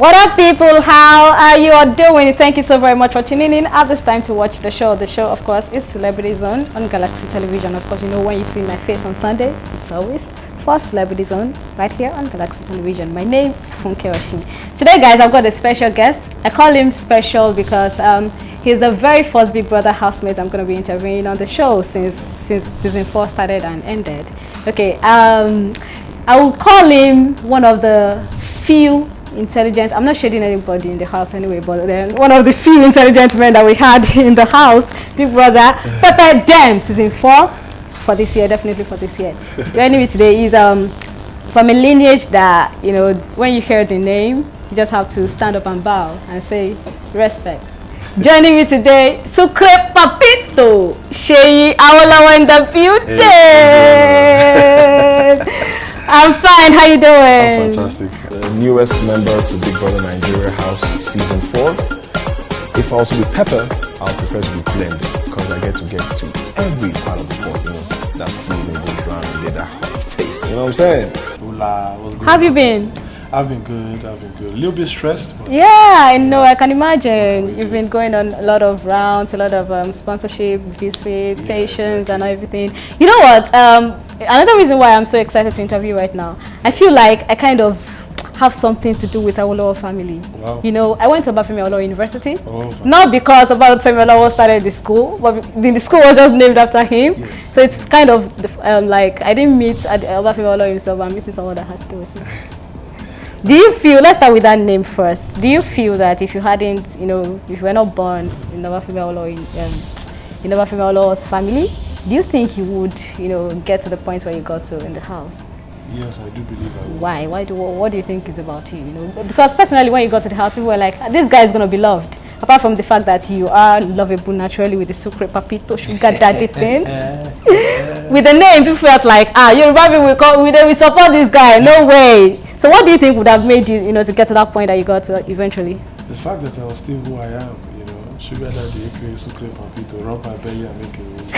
What up, people? How are you all doing? Thank you so very much for tuning in at this time to watch the show. The show, of course, is Celebrity Zone on Galaxy Television. Of course, you know when you see my face on Sunday, it's always for Celebrity Zone right here on Galaxy Television. My name is Funke Oshin. Today, guys, I've got a special guest. I call him special because he's the very first Big Brother housemate I'm going to be interviewing on the show since season 4 started and ended. Okay, I would call him one of the few intelligent, I'm not shading anybody in the house anyway, but then one of the few intelligent men that we had in the house, Big Brother, Pepper Dem, season 4 for this year, definitely for this year. Joining me today is from a lineage that, you know, when you hear the name, you just have to stand up and bow and say respect. Joining me today, Sucre Papito, Seyi, Awolowo in the building. I'm fine. How you doing? I'm fantastic. The newest member to Big Brother Nigeria House season 4. If I was to be Pepper, I would prefer to be Blend because I get to every part of the pot. You know, that seasoning goes round and get that hot taste. You know what I'm saying? Hola, what's going How have on? you been? I've been good. A little bit stressed. But Yeah, I know. I can imagine. You've been going on a lot of rounds, a lot of sponsorship, visitations, and everything. You know what? Another reason why I'm so excited to interview right now, I feel like I kind of have something to do with Awolowo family. Wow. You know, I went to Obafemi Awolowo University, Oh, not because Obafemi Awolowo started the school, but the school was just named after him. Yes. So it's kind of like I didn't meet Obafemi Awolowo himself, I'm meeting someone that has to do with him. Do you feel, let's start with that name first. Do you feel that if you hadn't, you know, if you were not born in Obafemi Awolowo's family, do you think you would, you know, get to the point where you got to in the house? yes, I do believe I will. Why? What do you think is about you? You know, because personally, when you got to the house, people were like, this guy is going to be loved. Apart from the fact that you are lovable naturally with the Sucre Papito sugar daddy thing. With the name, people felt like, Yoruba people we support this guy. No way. So what do you think would have made you, you know, to get to that point that you got to eventually? The fact that I was still who I am, you know, sugar daddy, aka Sucre Papito, rub my belly and make it wish.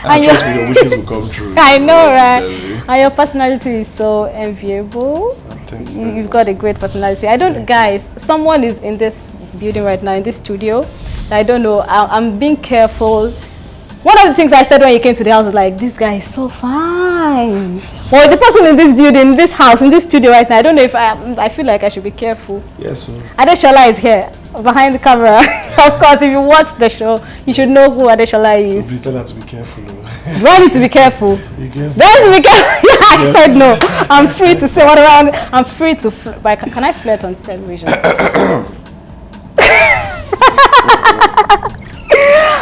And trust me, your wishes will come true. I know, right? And your personality is so enviable. Thank you. You've got a great personality. I don't, guys, someone is in this building right now, in this studio. I don't know, I'm being careful. One of the things I said when you came to the house was like, this guy is so fine. Well, the person in this building, in this house, in this studio right now, I don't know if I feel like I should be careful. Yes, sir. Adeshola is here, behind the camera. Of course, if you watch the show, you should know who Adeshola is. So please tell her to be careful. Do I need to be careful? Be careful. Do I need to be careful? I said no. I'm free to say whatever. I'm free to but can I flirt on television?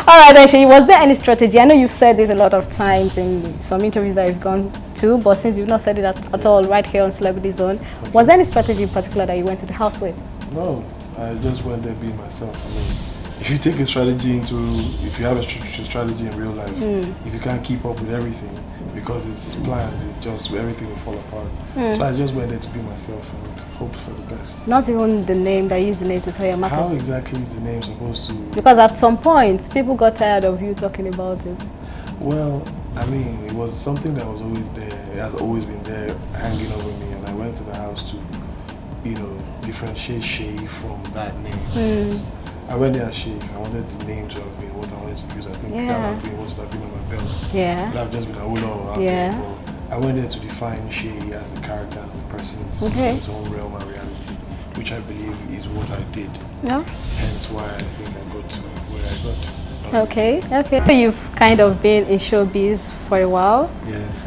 All right, then, Seyi, was there any strategy? I know you've said this a lot of times in some interviews that you've gone to, but since you've not said it at all right here on Celebrity Zone, was there any strategy in particular that you went to the house with? No, I just went there being myself. I mean, if you take a strategy if you have a strategy in real life, if you can't keep up with everything because it's planned, everything will fall apart. So I just went there to be myself and hope for the best. Not even the name, that you use the name to tell your market. How exactly is the name supposed to? Because at some point, people got tired of you talking about it. Well, I mean, it was something that was always there. It has always been there, hanging over me, and I went to the house to, you know, differentiate Seyi from that name. I went there as Seyi. I wanted the name to have been what I wanted to use. I think that would have been what would have been on my belt. Yeah. It would have just been Awolowo. Yeah. I went there to define Seyi as a character, as a person in his own realm and reality, which I believe is what I did. No? Hence why I think I got to where I got to. Okay. So you've kind of been in showbiz for a while,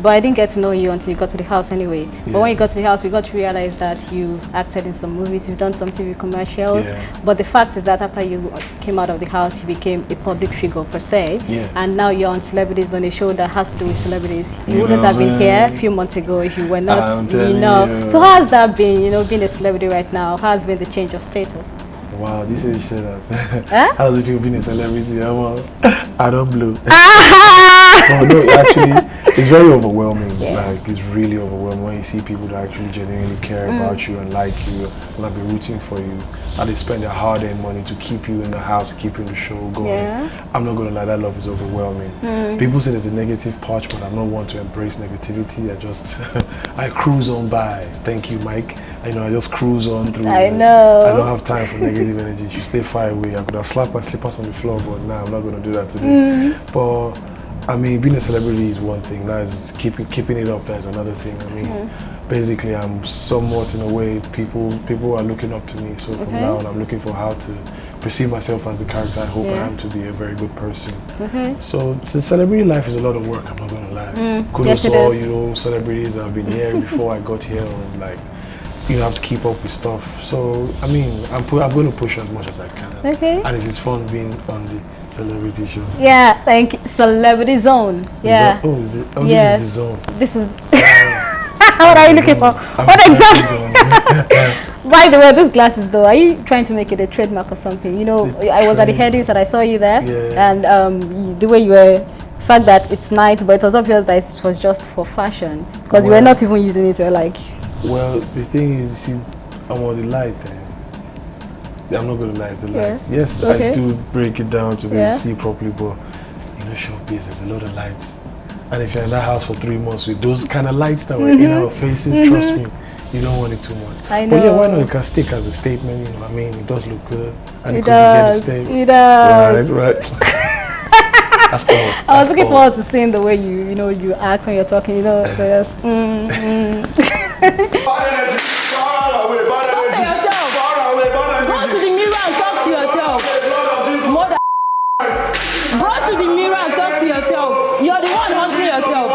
but I didn't get to know you until you got to the house anyway. But when you got to the house, you got to realize that you acted in some movies, you've done some TV commercials. But the fact is that after you came out of the house, you became a public figure per se. And now you're on Celebrities on a show that has to do with celebrities. You wouldn't have been here a few months ago if you were not, you know. So how has that been, you know, being a celebrity right now? How has been the change of status? Wow, this is you say that. How does it feel being a celebrity? I don't blow. Oh, no, actually, it's very overwhelming. Like, it's really overwhelming when you see people that actually genuinely care about you and like you and be rooting for you. And they spend their hard-earned money to keep you in the house, keeping the show going. I'm not going to lie, that love is overwhelming. People say there's a negative part, but I'm not one to embrace negativity. I cruise on by. Thank you, Mike. You know, I just cruise on through. I know. I don't have time for negative energy. You should stay far away. I could have slapped my slippers on the floor, but now I'm not going to do that today. But I mean, being a celebrity is one thing. That's keeping it up. That's another thing. I mean, basically, I'm somewhat in a way people are looking up to me. So from now on, I'm looking for how to perceive myself as the character I hope I am to be, a very good person. So celebrity life is a lot of work. I'm not going to lie. Kudos to all celebrities that have been here before I got here. Like, you have to keep up with stuff. So I mean, I'm going to push as much as I can. And it is fun being on the celebrity show. Yeah, thank you. Celebrity Zone. Yeah. Is it? Oh, yes. This is the zone. This is. What are you looking for? What exactly? By the way, these glasses though, are you trying to make it a trademark or something? You know, I was at the Headies and I saw you there, and the way you were, the fact that it's night, but it was obvious that it was just for fashion because you were not even using it. You're like. Well, the thing is, see, I'm on the light. I'm not going to lie, it's the lights. Yes, I do break it down to be able to see properly, but you know, showbiz, there's a lot of lights. And if you're in that house for 3 months with those kind of lights that were in our faces, trust me, you don't want it too much. I know. But yeah, why not? You can stick as a statement, you know what I mean? It does look good. And it does. It does. Right. That's all. I was looking forward to seeing the way you act when you're talking, you know, just, Go to the mirror and talk to yourself. You're the one haunting yourself.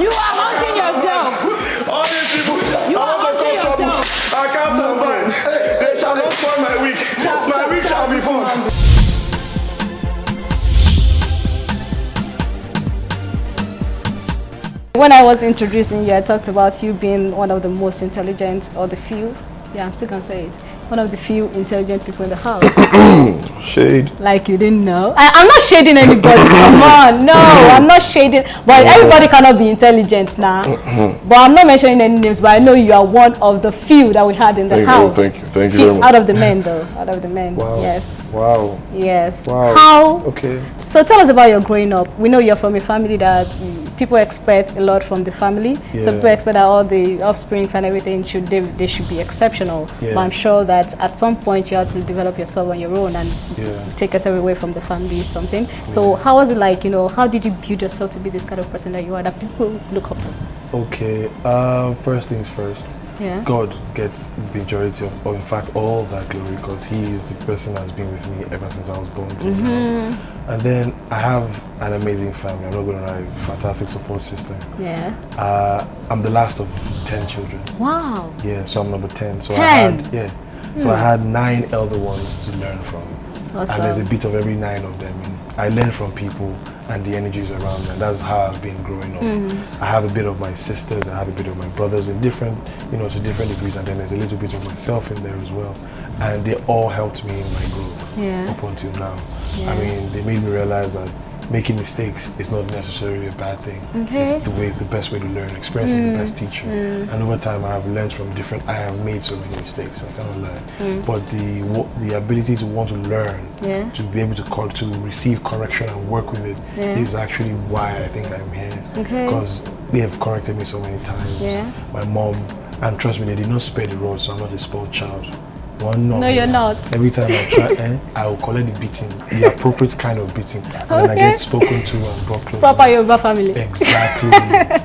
You are haunting yourself. All these people, you are haunting yourself. I can't survive. They shall not spoil my week. My week shall be fun. When I was introducing you, I talked about you being one of the most intelligent, or the few. Yeah, I'm still gonna say it. One of the few intelligent people in the house. Shade. Like you didn't know. I'm not shading anybody. Come on, no, I'm not shading. But everybody cannot be intelligent now. But I'm not mentioning any names. But I know you are one of the few that we had in the house. Thank you very much. Out of the men, though. Out of the men. Wow. Yes. Wow. Yes. Wow. How? Okay. So tell us about your growing up. We know you're from a family that people expect a lot from the family. So people expect that all the offsprings and everything they should be exceptional. But I'm sure that at some point you had to develop yourself on your own and take yourself away from the family, something. So how was it like, how did you build yourself to be this kind of person that you are, that people look up to? Okay, first things first. God gets the majority of, or in fact, all that glory, because He is the person that's been with me ever since I was born till now. And then I have an amazing family. I'm not going to lie, fantastic support system. I'm the last of 10 children. Wow. Yeah, so I'm number 10. So 10. So I had 9 elder ones to learn from. Awesome. And there's a bit of every 9 of them. I learn from people and the energies around me, and that's how I've been growing up. I have a bit of my sisters, I have a bit of my brothers in different, to different degrees, and then there's a little bit of myself in there as well. And they all helped me in my growth up until now. I mean, they made me realize that making mistakes is not necessarily a bad thing. It's the best way to learn. Experience is the best teacher. And over time, I have learned from I have made so many mistakes, I cannot lie. But the ability to want to learn, to be able to receive correction and work with it is actually why I think I'm here. Because they have corrected me so many times. My mom, and trust me, they did not spare the rod, so I'm not a spoiled child. No, you're not. Every time I try, I will collect the beating, the appropriate kind of beating, and then I get spoken to and brought close. Proper Yoruba family. Exactly,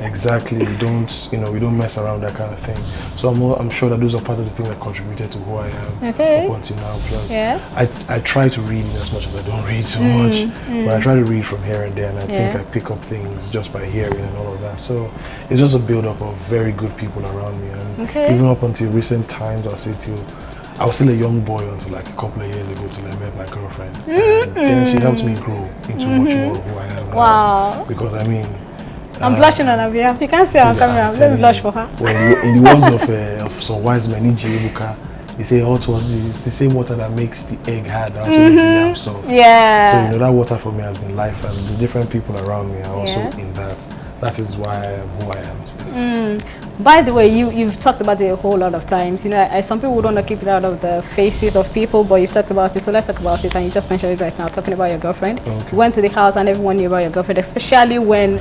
exactly. We don't mess around, that kind of thing. So I'm sure that those are part of the things that contributed to who I am up until now. Plus, I try to read in as much as I don't read so much, but I try to read from here and there, and I think I pick up things just by hearing and all of that. So it's just a build-up of very good people around me, and even up until recent times, I'll say till I was still a young boy until like a couple of years ago till I met my girlfriend. And then she helped me grow into much more of who I am now. Wow. Because I mean... I'm blushing on her behalf. You can't see her on camera. Let me blush for her. Well, in the words of some wise men, they say hot water is the same water that makes the egg hard, that also makes the yam soft. Yeah. So that water for me has been life, and the different people around me are also in that. That is why I am who I am today. By the way, you've talked about it a whole lot of times. Some people would want to keep it out of the faces of people, but you've talked about it, so let's talk about it. And you just mentioned it right now, talking about your girlfriend. You went to the house and everyone knew about your girlfriend, especially when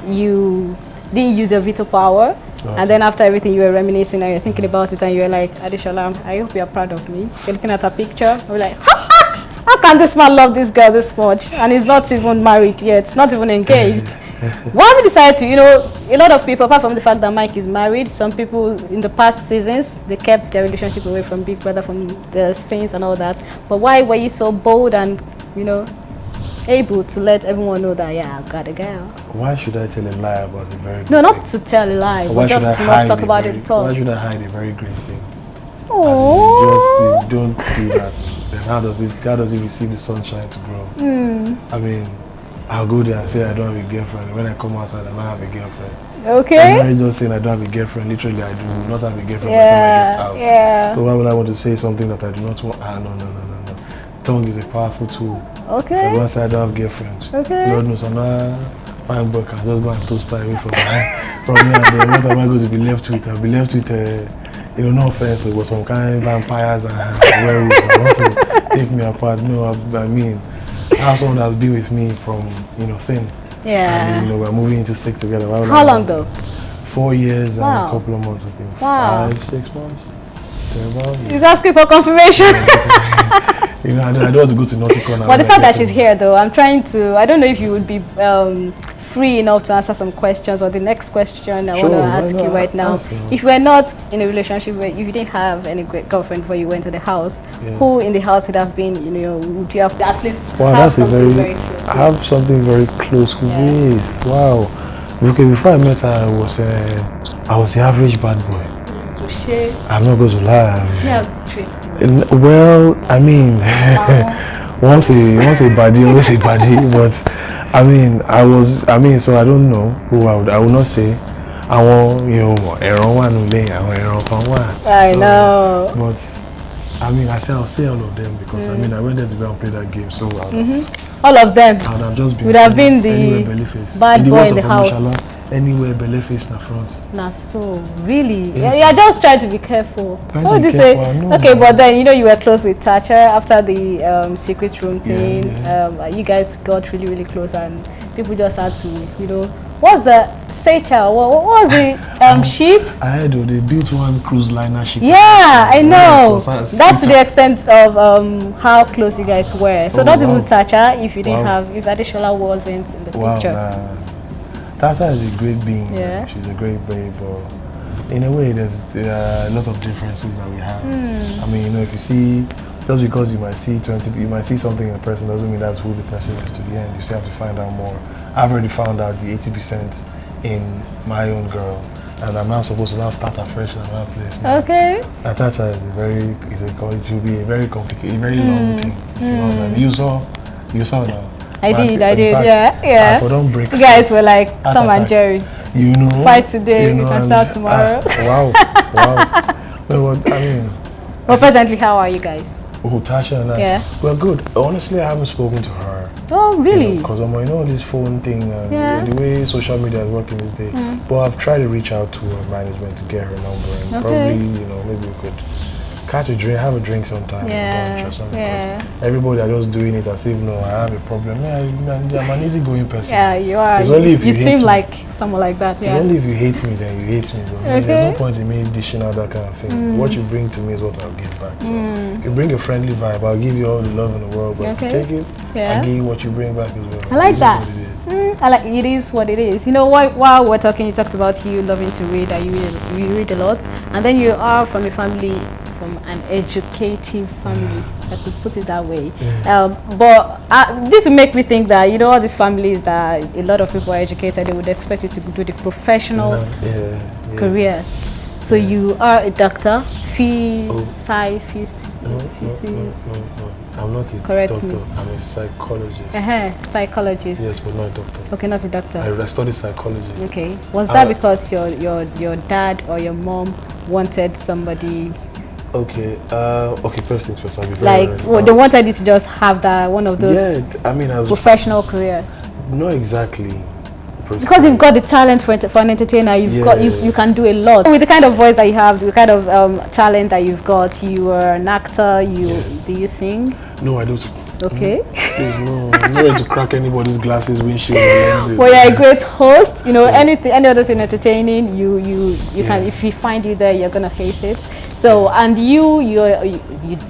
you didn't use your veto power. And then after everything, you were reminiscing and you're thinking about it, and you were like, Adeshola, I hope you're proud of me. You're looking at a picture, we're like, how can this man love this girl this much? And he's not even married yet, not even engaged. Why we decided to, a lot of people, apart from the fact that Mike is married, some people in the past seasons, they kept their relationship away from Big Brother, from the scenes and all that. But why were you so bold and, able to let everyone know that, yeah, I've got a girl? Why should I tell a lie about a very good No, not thing? to tell a lie, Why but just to not talk about it at all. Why should I hide a very great thing? Oh. You don't do that. Then how does it receive the sunshine to grow? I mean, I'll go there and say I don't have a girlfriend. When I come outside, I don't have a girlfriend. Okay. I'm not just saying I don't have a girlfriend. Literally, I do not have a girlfriend by the time I get out. Yeah. So why would I want to say something that I do not want? No. Tongue is a powerful tool. Okay. If I go outside, I don't have girlfriend. Okay. Lord knows I'm not fine boy. I'll just go and toast her away from me. And then what am I going to be left with? I'll be left with no offense, but some kind of vampires and werewolves. I want to take me apart. No, I mean, I have someone that's been with me from, thin. Yeah. And, we're moving into thick together. How long though? 4 years and Wow. a couple of months, I think. Wow. 5-6 months. Yeah. He's asking for confirmation. I don't want to go to Nauticon. But the fact that she's here though, I'm trying to, I don't know if you would be free enough to answer some questions, or the next question I want to ask you right now. If you were not in a relationship, if you didn't have any great girlfriend before you went to the house, who in the house would have been, would you have at least wow, have that's very close I have something very close with. Wow. Okay, before I met her, I was the average bad boy. I'm not going to lie. Well, I mean, once a baddie, always a baddie. But I mean, so I don't know who I will not say. I want, ẹran wà nílé, àwọn ẹran kan wà. I know. But I'll say all of them because I went there to go and play that game. So all of them. And I've just been would have been the bad boy in the house. Anywhere belly face in the front. Nah, so really, yeah, just try to be careful. What would you say? No, okay, but then you were close with Thatcher after the secret room thing. You guys got really, really close, and people just had to, what's the Seychelles? What was the ship? I heard they built one cruise liner ship. Yeah, I know. That's to the extent of how close you guys were. So not even Thatcher, if you didn't have, if Adeshola wasn't in the picture. Tata is a great being. Yeah. She's a great babe, but in a way, there's a lot of differences that we have. If you see, just because you might see something in a person doesn't mean that's who the person is to the end. You still have to find out more. I've already found out the 80% in my own girl, and I'm now supposed to start afresh in another place. Now. Okay. Tata is it will be a very complicated, a very long thing. You know what I mean? You saw now. I did, yeah. Don't break. You guys were like Tom and Jerry. Fight today, we can start tomorrow. Wow. Well, presently, how are you guys? Oh, Tasha and I. Yeah. Well, good. Honestly, I haven't spoken to her. Oh, really? Because this phone thing and the way social media is working these days. But I've tried to reach out to her management to get her number, and probably, maybe we could catch a drink, have a drink sometime. Or something. Everybody are just doing it as if I have a problem. I'm an easygoing person. Yeah, you are. It's only if you seem like someone like that. Yeah. It's only if you hate me, then you hate me. There's no point in me dishing out that kind of thing. What you bring to me is what I'll give back. So if you bring a friendly vibe, I'll give you all the love in the world. But if you take it, I'll give you what you bring back as well. I like that. I like it is what it is. While we're talking, you talked about you loving to read, and you read a lot, and then you are from a family, from an educative family, I could put it that way. But this will make me think that all these families that a lot of people are educated, they would expect you to do the professional careers. So you are a doctor, No, I'm not a doctor. I'm a psychologist. Psychologist. Yes, but not a doctor. Okay, not a doctor. I studied psychology. Okay. Was that because your dad or your mom wanted somebody? Okay. First things first. I'll be very honest. They wanted you to just have one of those. As professional careers. Not exactly. Because you've got the talent for an entertainer, you can do a lot. With the kind of voice that you have, the kind of talent that you've got, you are an actor. Do you sing? No, I don't. Okay. I'm not ready to crack anybody's glasses, windshield, or lenses. Well, you're a great host. You know, anything, any other thing entertaining, you can. If we find you there, you're gonna face it. So, and you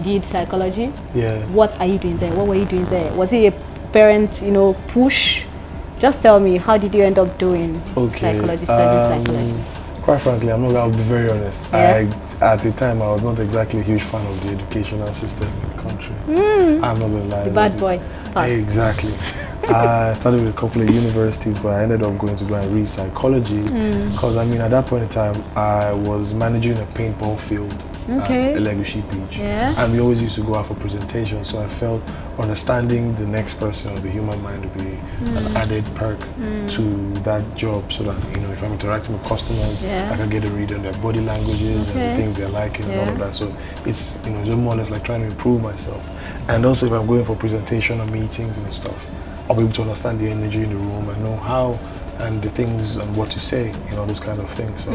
did psychology. Yeah. What are you doing there? What were you doing there? Was it a parent, push? Just tell me, how did you end up doing psychology, studying psychology? Quite frankly, I'll be very honest. Yeah. At the time, I was not exactly a huge fan of the educational system in the country. I'm not going to lie. The bad boy part. Exactly. I started with a couple of universities, but I ended up going to go and read psychology because, at that point in time, I was managing a paintball field at Elegushi Beach. Yeah. And we always used to go out for presentations, so I felt understanding the next person or the human mind would be an added perk to that job, so that if I'm interacting with customers, I can get a read on their body languages and the things they're liking and all of that. So it's just more or less like trying to improve myself. And also if I'm going for presentation or meetings and stuff, I'll be able to understand the energy in the room and know how and the things and what to say, those kind of things. So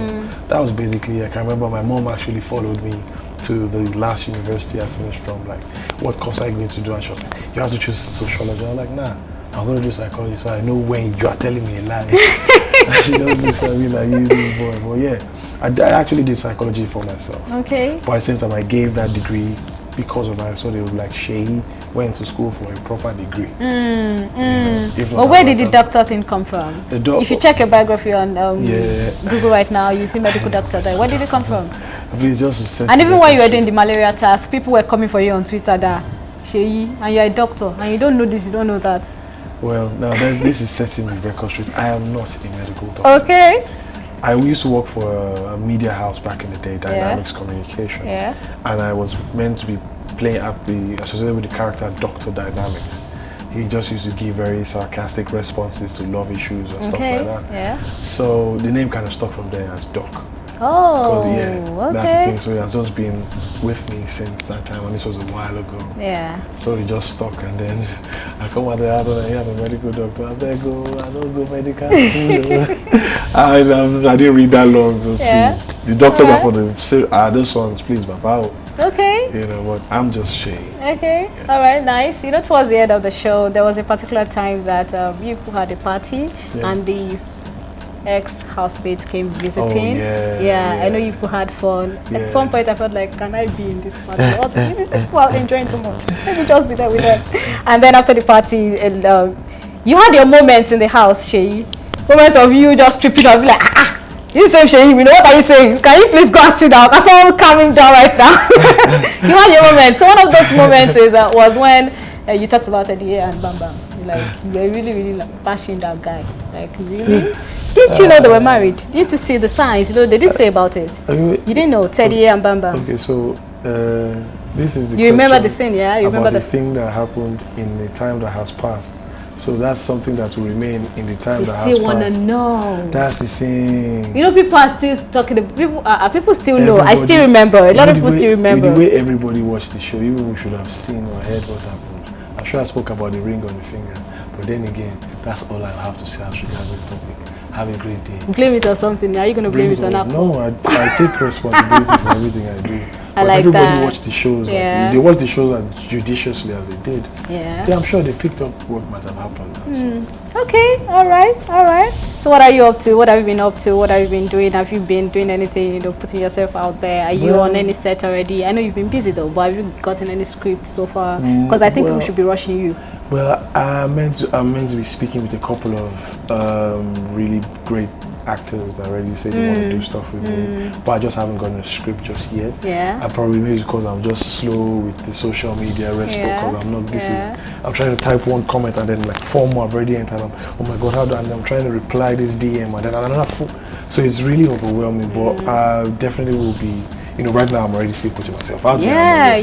that was basically, I can remember my mom actually followed me to the last university I finished from, like, what course are you going to do? And she was like, you have to choose sociology. I was like, nah, I'm going to do psychology, so I know when you are telling me a lie. And she doesn't look at me like, you this boy. Well, yeah, I actually did psychology for myself. Okay. But at the same time, I gave that degree because of that, so they would like, Seyi went to school for a proper degree. Well, where did the doctor thing come from? If you check your biography on Google right now, you see medical doctor there. Where did it come from? And even when you were doing the malaria task, people were coming for you on Twitter that Seyi, and you're a doctor, and you don't know this, you don't know that. Well, now this is setting the record straight. I am not a medical doctor. Okay. I used to work for a media house back in the day, Dynamics Communications. Yeah. And I was meant to be associated with the character Dr. Dynamics. He just used to give very sarcastic responses to love issues and stuff like that. Yeah. So the name kind of stuck from there as Doc. Oh, that's the thing. So it has just been with me since that time, and this was a while ago. Yeah. So it just stuck, and then I come out the house and I hear I'm a medical doctor. I don't go medical. I didn't read that long, so please. The doctors are for those ones, please, Papa. Okay. But I'm just Seyi. Okay. Yeah. All right. Nice. Towards the end of the show, there was a particular time that you had a party and the ex-housemates came visiting. Oh, yeah. I know you had fun. Yeah. At some point, I felt like, can I be in this party? Maybe these people are enjoying too much. Maybe just be there with them. And then after the party, you had your moments in the house, Seyi. Moments of you just tripping up, like, you say, Seyi, what are you saying? Can you please go and sit down? I saw him calming down right now. You had your moments. So one of those moments was when you talked about Eddie and Bam Bam. You were really, really bashing that guy. Really? Didn't you know they were married? Didn't you see the signs? They did say about it. You didn't know Teddy and Bam Bam. Okay, so this is the You remember the scene, yeah? You remember the thing that happened in the time that has passed. So that's something that will remain in the time that has passed. You still want to know. That's the thing. People are still talking. People still know. I still remember. A lot of people still remember. With the way everybody watched the show, even we should have seen or heard what happened. I'm sure I spoke about the ring on the finger. But then again, that's all I have to say as regards this topic. Have a great day. Blame it on something. Are you going to blame it on Apple? No, I take responsibility for everything I do. But everybody watched the shows. They watched the shows as judiciously as they did. Yeah. I'm sure they picked up what might have happened. So. Okay. All right. So what are you up to? What have you been up to? What have you been doing? Have you been doing anything? Putting yourself out there? Are you on any set already? I know you've been busy though, but have you gotten any script so far? Because I think people should be rushing you. Well, I'm meant to be speaking with a couple of really great actors that already say they want to do stuff with me, but I just haven't gotten a script just yet. Yeah. I probably maybe because I'm just slow with the social media response, because I'm not. I'm trying to type one comment and then like 4 more I've already entered. Oh my God, how do I'm trying to reply this DM and then another. So it's really overwhelming, but I definitely will be. Right now I'm already still putting myself out there. Yeah,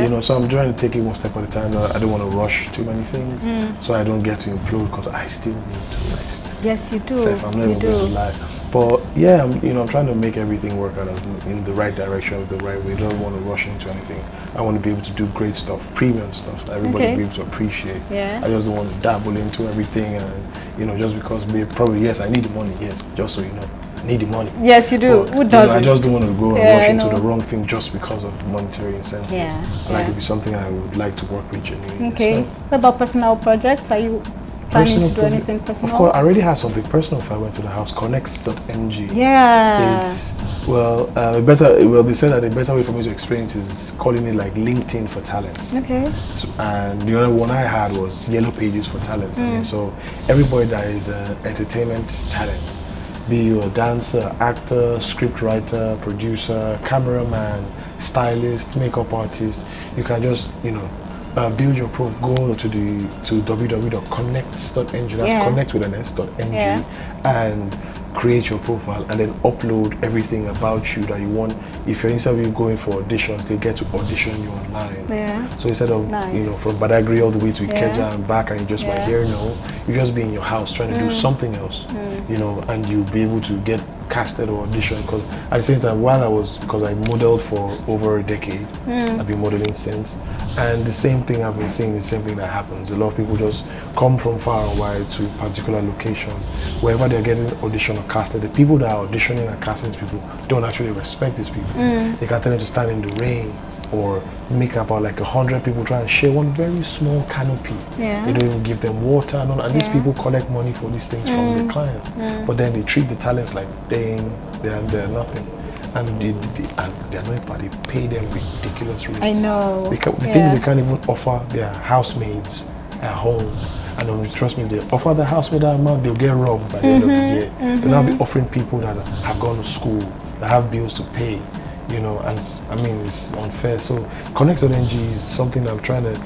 you are, so I'm trying to take it one step at a time. I don't want to rush too many things, so I don't get to implode because I still need to rest. Yes, you do. I'm never going to lie. But yeah, I'm trying to make everything work out in the right direction, the right way. I don't want to rush into anything. I want to be able to do great stuff, premium stuff that everybody will be able to appreciate. Yeah. I just don't want to dabble into everything and, just because probably, yes, I need the money, yes, just so you know. need the money. Yes, you do. But, Who doesn't? I just don't want to go and Yeah, rush I into know. the wrong thing just because of monetary incentives. Yeah, And yeah. it could be something I would like to work with genuinely. Okay. So, What about personal projects? Are you planning to do anything personal? Of course, I already have something personal if I went to the house. Connects.ng. Yeah. It's, they said that the better way for me to explain it is calling it like LinkedIn for talents. Okay. So, and the other one I had was Yellow Pages for talents. I mean, so everybody that is an entertainment talent, be you a dancer, actor, script writer, producer, cameraman, stylist, makeup artist, you can just, build your profile. Go to www.connects.ng. That's connect with an s.ng, and create your profile, and then upload everything about you that you want. If you're interview going for auditions, they get to audition you online. Yeah. So instead of from Badagry all the way to Ikeja and back, and you just might hear you just be in your house trying to do something else, and you'll be able to get casted or audition. Because at the same time, because I modeled for over a decade, I've been modeling since, and the same thing I've been seeing, the same thing that happens. A lot of people just come from far and wide to particular locations, wherever they're getting audition or casted. The people that are auditioning and casting these people don't actually respect these people. They can tell them to stand in the rain, or make about like 100 people try and share one very small canopy. Yeah. They don't even give them water, and these people collect money for these things from their clients. But then they treat the talents like they're nothing. And they're not part, they pay them ridiculous rates. I know. Because the things they can't even offer their housemaids at home. And trust me, they offer the housemaid that amount, they'll get robbed by the end of the year. They'll now be offering people that have gone to school, that have bills to pay, and I mean, it's unfair. So Connect.ng is something that I'm trying to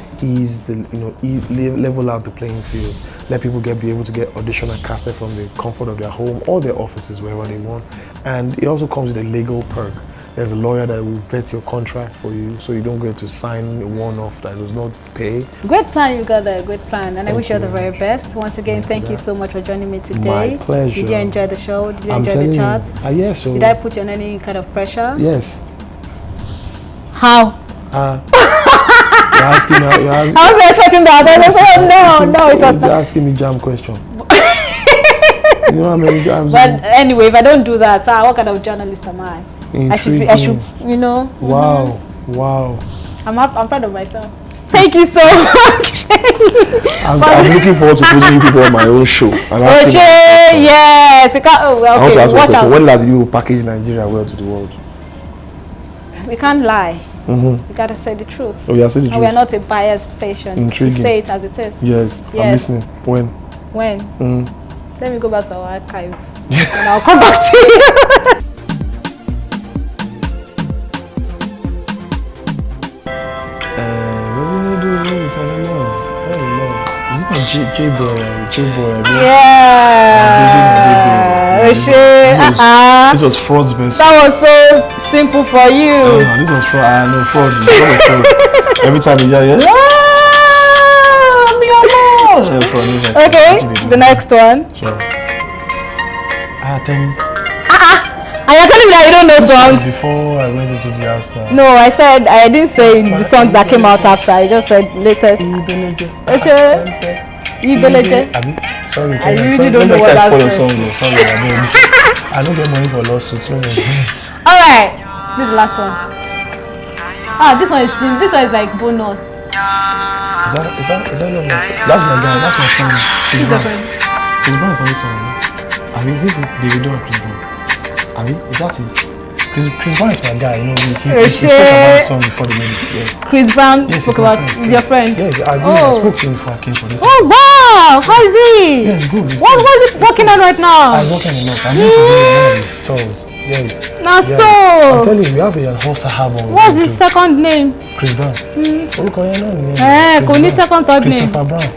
level out the playing field. Let people be able to get audition and casted from the comfort of their home or their offices, wherever they want. And it also comes with a legal perk. There's a lawyer that will vet your contract for you, so you don't get to sign a one-off that does not pay. Great plan, you got there, great plan, and I wish you all the very best. Once again, thank you so much for joining me today. My pleasure. Did you enjoy the show? Did you enjoy the chat? Yes. So did I put you on any kind of pressure? Yes. How? You're asking me. I was expecting that. No, it was not. You're asking me jam question. You know how many jams? But anyway, if I don't do that, what kind of journalist am I? Intriguing. I should, Wow. I'm proud of myself. Thank you so much. I'm looking forward to putting you people on my own show. Yes. Okay. I want to ask you a question. When last did you package Nigeria well to the world? We can't lie. We gotta say the truth. Oh, yeah, say the truth. And we are not a biased station. Intriguing. To say it as it is. Yes. I'm listening. When? Let me go back to our archive and I'll come back to you. J-Boy. Yeah. This was fraud's best. That was so simple for you. No, this was fraud. No, fraud. Every time you hear it, okay, the next one. Sure. And you're telling me that you don't know songs? Before I went into the house now. No, I didn't say the songs that came out after. I just said latest. Sorry, I really don't know what that is. Sorry, I don't get money for lawsuits. Alright, this is the last one. This one is like bonus. Is that not my friend? That's my guy, that's my friend. Chris Brown is on this song. I mean, this is Davido or Chris Brown. I mean, is that it? Chris Brown is my guy, he spoke about the song before the minute. Yeah. Chris Brown spoke about is your friend? Yes, I spoke to him before I came for this. Oh wow! How is he? Yes, good. What is he working on right now? I'm working a lot. I'm going to be in one of his stores. Yes. Now yeah. so. I'm telling you, we have a whole album. What's his second name? Chris Brown. Second third name. Christopher Brown.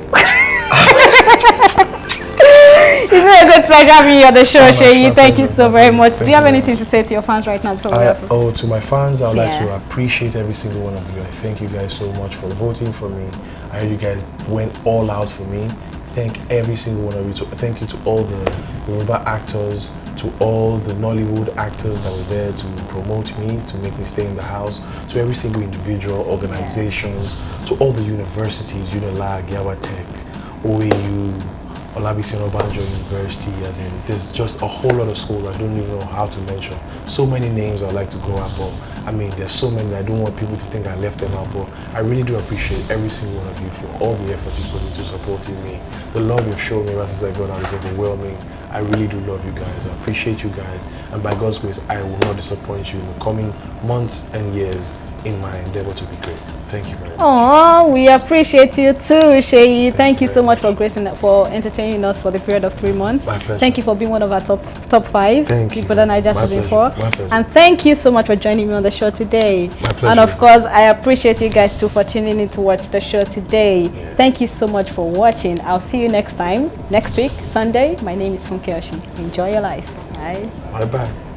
It's a good pleasure having you on the show, Seyi. Thank you so very much. Do you have anything to say to your fans right now? To my fans, I would like to appreciate every single one of you. I thank you guys so much for voting for me. I heard you guys went all out for me. Thank every single one of you. Thank you to all the Yoruba actors, to all the Nollywood actors that were there to promote me, to make me stay in the house, to every single individual, organizations, to all the universities, Unilag, Yawa Tech, OAU, Olabisi Obanjo University, as in there's just a whole lot of schools I don't even know how to mention. So many names I'd like to go out, but I mean there's so many that I don't want people to think I left them out, but I really do appreciate every single one of you for all the effort you put into supporting me. The love you've shown me ever since I got out is overwhelming. I really do love you guys. I appreciate you guys, and by God's grace, I will not disappoint you in the coming months and years in my endeavor to be great. Thank you very much. Oh, we appreciate you too, Seyi. Thank you so much for gracing, for entertaining us for the period of 3 months. My pleasure. Thank you for being one of our top 5. Thank you. Big Brother Naija My season pleasure. 4. My pleasure. And thank you so much for joining me on the show today. My pleasure. And of course, I appreciate you guys too for tuning in to watch the show today. Yeah. Thank you so much for watching. I'll see you next time, next week, Sunday. My name is Funke Oshin. Enjoy your life. Bye. Bye-bye.